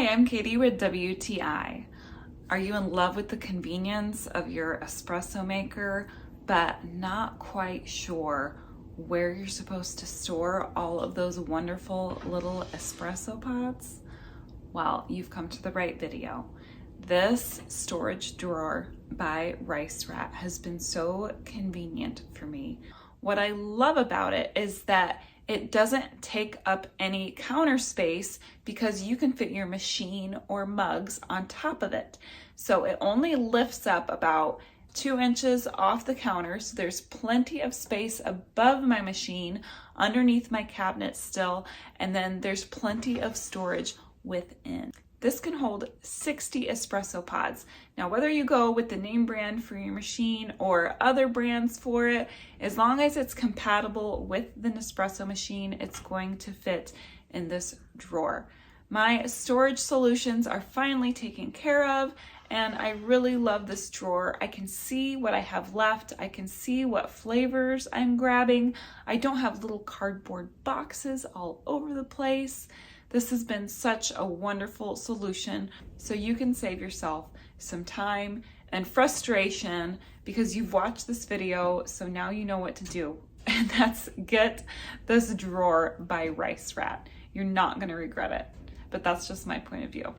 Hi, I'm Katie with WTI. Are you in love with the convenience of your espresso maker, but not quite sure where you're supposed to store all of those wonderful little espresso pods? Well, you've come to the right video. This storage drawer by Rice Rat has been so convenient for me. What I love about it is that it doesn't take up any counter space because you can fit your machine or mugs on top of it. So it only lifts up about 2 inches off the counter, so there's plenty of space above my machine, underneath my cabinet still, and then there's plenty of storage within. This can hold 60 espresso pods. Now, whether you go with the name brand for your machine or other brands for it, as long as it's compatible with the Nespresso machine, it's going to fit in this drawer. My storage solutions are finally taken care of, and I really love this drawer. I can see what I have left. I can see what flavors I'm grabbing. I don't have little cardboard boxes all over the place. This has been such a wonderful solution, so you can save yourself some time and frustration because you've watched this video, so now you know what to do. And that's get this drawer by Rice Rat. You're not gonna regret it, but that's just my point of view.